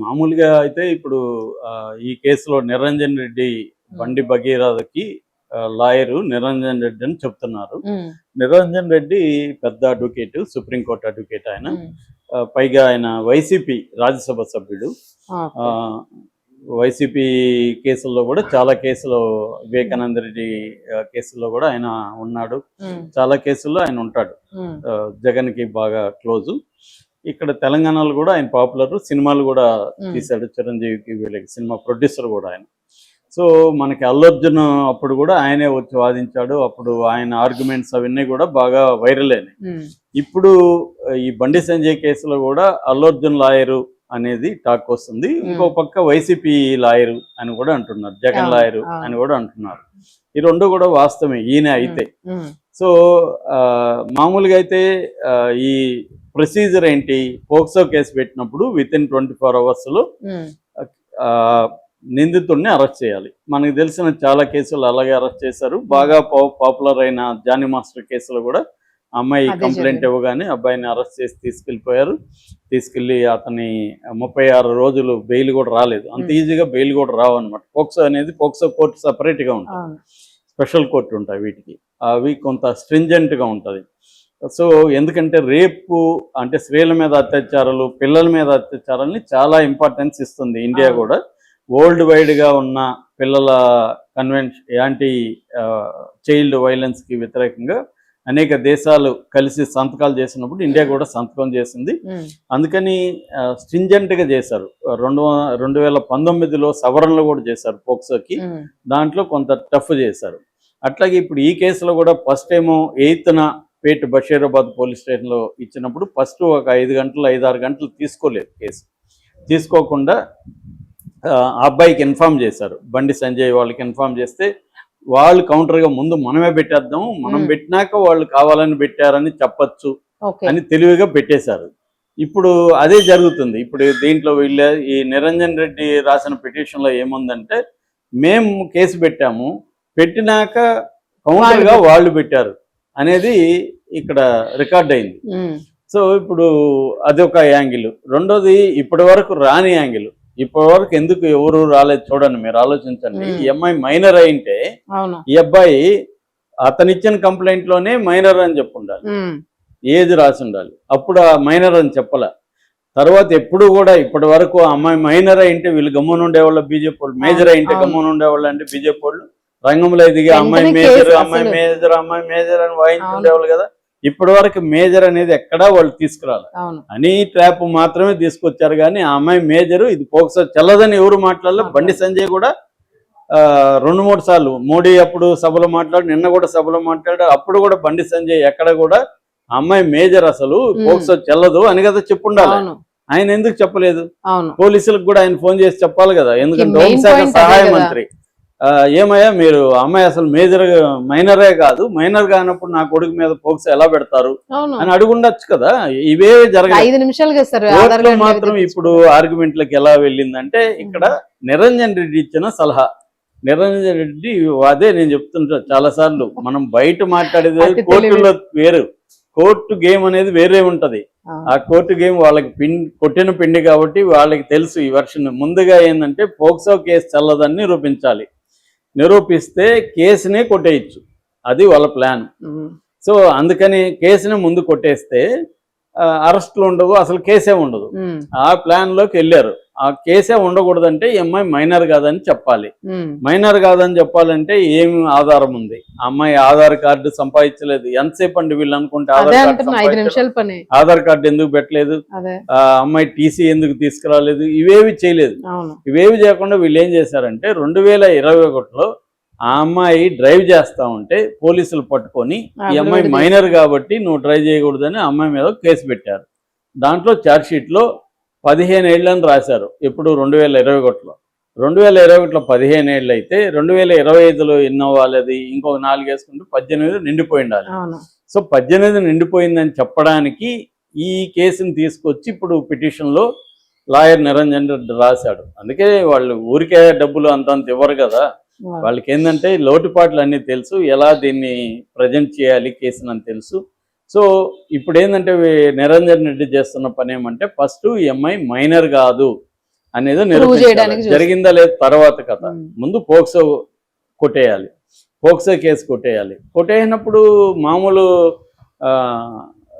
మామూలుగా అయితే ఇప్పుడు ఈ కేసులో నిరంజన్ రెడ్డి బండి భగీరథకి లాయరు నిరంజన్ రెడ్డి అని చెప్తున్నారు. నిరంజన్ రెడ్డి పెద్ద అడ్వకేట్, సుప్రీంకోర్టు అడ్వకేట్ ఆయన. పైగా ఆయన వైసీపీ రాజ్యసభ సభ్యుడు. వైసీపీ కేసుల్లో కూడా చాలా కేసులు, వివేకానంద రెడ్డి కేసుల్లో కూడా ఆయన ఉన్నాడు. చాలా కేసుల్లో ఆయన ఉంటాడు. జగన్కి బాగా క్లోజు. ఇక్కడ తెలంగాణలో కూడా ఆయన పాపులర్, సినిమాలు కూడా తీశాడు. చిరంజీవికి వీళ్ళకి సినిమా ప్రొడ్యూసర్ కూడా ఆయన. సో మనకి అల్లు అర్జున్ అప్పుడు కూడా ఆయనే వచ్చి వాదించాడు. అప్పుడు ఆయన ఆర్గ్యుమెంట్స్ అవన్నీ కూడా బాగా వైరల్ అయినాయి. ఇప్పుడు ఈ బండి సంజయ్ కేసులో కూడా అల్లు అర్జున్ లాయరు అనేది టాక్ వస్తుంది. ఇంకో పక్క వైసీపీ లాయరు అని కూడా అంటున్నారు, జగన్ లాయరు అని కూడా అంటున్నారు. ఈ రెండు కూడా వాస్తవమే ఈయన అయితే. సో మామూలుగా అయితే ఈ ప్రొసీజర్ ఏంటి, పోక్సో కేసు పెట్టినప్పుడు విత్ ఇన్ 24 hours నిందితుడిని అరెస్ట్ చేయాలి. మనకు తెలిసిన చాలా కేసులు అలాగే అరెస్ట్ చేశారు. బాగా పాపులర్ అయిన జానీ మాస్టర్ కేసులో కూడా అమ్మాయి కంప్లైంట్ ఇవ్వగానే అబ్బాయిని అరెస్ట్ చేసి తీసుకెళ్ళి అతని 36 రోజులు బెయిల్ కూడా రాలేదు. అంత ఈజీగా బెయిల్ కూడా రావు అనమాట. పోక్సో కోర్టు సపరేట్గా ఉంటుంది, స్పెషల్ కోర్టు ఉంటాయి వీటికి. అవి కొంత స్ట్రింజెంట్గా ఉంటుంది. సో ఎందుకంటే రేపు అంటే స్త్రీల మీద అత్యాచారాలు, పిల్లల మీద అత్యాచారాలని చాలా ఇంపార్టెన్స్ ఇస్తుంది ఇండియా కూడా. వరల్డ్ వైడ్గా ఉన్న పిల్లల కన్వెన్షన్, యాంటీ చైల్డ్ వైలెన్స్కి వ్యతిరేకంగా అనేక దేశాలు కలిసి సంతకాలు చేసినప్పుడు ఇండియా కూడా సంతకం చేసింది. అందుకని స్ట్రింజెంట్గా చేశారు. 2019లో సవరణలు కూడా చేశారు పోక్సోకి. దాంట్లో కొంత టఫ్ చేశారు. అట్లాగే ఇప్పుడు ఈ కేసులో కూడా ఫస్ట్ ఏమో 8న పేట్ బషీరాబాద్ పోలీస్ స్టేషన్లో ఇచ్చినప్పుడు ఫస్ట్ ఒక 5-6 గంటలు తీసుకోలేదు కేసు. తీసుకోకుండా అబ్బాయికి ఇన్ఫామ్ చేశారు, బండి సంజయ్ వాళ్ళకి ఇన్ఫామ్ చేస్తే వాళ్ళు కౌంటర్గా ముందు మనమే పెట్టేద్దాం, మనం పెట్టినాక వాళ్ళు కావాలని పెట్టారని చెప్పచ్చు అని తెలివిగా పెట్టేశారు. ఇప్పుడు అదే జరుగుతుంది. ఇప్పుడు దీంట్లో ఈ నిరంజన్ రెడ్డి రాసిన పిటిషన్లో ఏముందంటే, మేము కేసు పెట్టినాక కౌంటర్గా వాళ్ళు పెట్టారు అనేది ఇక్కడ రికార్డ్ అయింది. సో ఇప్పుడు అదొక యాంగిల్. రెండోది ఇప్పటి వరకు రాని యాంగిల్. ఇప్పటి వరకు ఎందుకు ఎవరు రాలేదు చూడండి, మీరు ఆలోచించండి. ఈ అమ్మాయి మైనర్ అయింటే ఈ అబ్బాయి అతనిచ్చిన కంప్లైంట్ లోనే మైనర్ అని చెప్పి ఉండాలి, ఏజ్ రాసి ఉండాలి. అప్పుడు ఆ మైనర్ అని చెప్పలే. తర్వాత ఎప్పుడు కూడా ఇప్పటి వరకు అమ్మాయి మైనర్ అయింటే వీళ్ళు గమ్మున ఉండేవాళ్ళు బీజేపీ వాళ్ళు, మేజర్ అయింటే గమ్మున ఉండేవాళ్ళు అంటే బీజేపీ వాళ్ళు రంగంలో దిగి అమ్మాయి మేజర్ అని వాయించుండేవాళ్ళు కదా. ఇప్పటి వరకు మేజర్ అనేది ఎక్కడా వాళ్ళు తీసుకురాలి. అని ట్రాప్ మాత్రమే తీసుకొచ్చారు కానీ ఆ అమ్మాయి మేజరు, ఇది పోక్సో చెల్లదని ఎవరు మాట్లాడలే. బండి సంజయ్ కూడా 2-3 సార్లు మోడీ అప్పుడు సభలో మాట్లాడు, నిన్న కూడా సభలో మాట్లాడు. అప్పుడు కూడా బండి సంజయ్ ఎక్కడ కూడా అమ్మాయి మేజర్, అసలు పోక్సో చెల్లదు అని కదా చెప్పుండాలి. ఆయన ఎందుకు చెప్పలేదు? పోలీసులకు కూడా ఆయన ఫోన్ చేసి చెప్పాలి కదా. ఎందుకంటే హోంశాఖ సహాయ మంత్రి ఏమయ్యా మీరు అమ్మాయి అసలు మైనరే కాదు, మైనర్ కానప్పుడు నా కొడుకు మీద పోక్సో ఎలా పెడతారు అని అడుగుండొచ్చు కదా. ఇవే జరగదు మాత్రం. ఇప్పుడు ఆర్గ్యుమెంట్లకు ఎలా వెళ్ళిందంటే, ఇక్కడ నిరంజన్ రెడ్డి ఇచ్చిన సలహా. నిరంజన్ రెడ్డి అదే నేను చెప్తుంటా చాలా సార్లు, మనం బయట మాట్లాడేది కోర్టులో వేరు, కోర్టు గేమ్ అనేది వేరే ఉంటది. ఆ కోర్టు గేమ్ వాళ్ళకి కొట్టిన పిండి కాబట్టి వాళ్ళకి తెలుసు ఈ వర్షన్. ముందుగా ఏంటంటే పోక్సో కేసు చల్లదని నిరూపిస్తే కేసునే కొట్టేయచ్చు, అది వాళ్ళ ప్లాన్. సో అందుకని కేసునే ముందు కొట్టేస్తే అరెస్టులు ఉండవు, అసలు కేసే ఉండదు. ఆ ప్లాన్ లోకి వెళ్ళారు. ఆ కేసే ఉండకూడదంటే ఈ అమ్మాయి మైనర్ కాదని చెప్పాలి. మైనర్ కాదని చెప్పాలంటే ఏమి ఆధారం ఉంది? ఆ అమ్మాయి ఆధార్ కార్డు సంపాదించలేదు. ఎంతసేపు అండి వీళ్ళు అనుకుంటే ఆధార్ కార్డు ఎందుకు పెట్టలేదు, ఆ అమ్మాయి టీసీ ఎందుకు తీసుకురాలేదు, ఇవేవి చేయలేదు. ఇవేవి చేయకుండా వీళ్ళు ఏం చేశారంటే 2021లో ఆ అమ్మాయి డ్రైవ్ చేస్తా ఉంటే పోలీసులు పట్టుకొని ఈ అమ్మాయి మైనర్ కాబట్టి నువ్వు డ్రైవ్ చేయకూడదని అమ్మాయి మీద కేసు పెట్టారు. దాంట్లో ఛార్జ్షీట్లో 15 ఏళ్ళని రాశారు. ఎప్పుడు 2021లో. 2021లో 15 ఏళ్ళు అయితే 2025లో ఎన్నో వాళ్ళది ఇంకొక 4 వేసుకుంటూ 18 నిండిపోయి ఉండాలి. సో 18 నిండిపోయిందని చెప్పడానికి ఈ కేసుని తీసుకొచ్చి ఇప్పుడు పిటిషన్లో లాయర్ నిరంజన్ రెడ్డి రాశాడు. అందుకే వాళ్ళు ఊరికే డబ్బులు అంతంత ఇవ్వరు కదా. వాళ్ళకి ఏంటంటే లోటుపాట్లు అన్నీ తెలుసు, ఎలా దీన్ని ప్రజెంట్ చేయాలి కేసుని అని తెలుసు. సో ఇప్పుడు ఏంటంటే నిరంజన్ రెడ్డి చేస్తున్న పని ఏమంటే, ఫస్ట్ ఈ అమ్మాయి మైనర్ కాదు, అనేది చేయడానికి నిరూపించాలి. చూస్తారు. జరిగిందా లేదు తర్వాత కథ. ఉమ్. ముందు పోక్సో కొట్టేయాలి, పోక్సో కేసు కొట్టేయాలి. కొట్టేసినప్పుడు మామూలు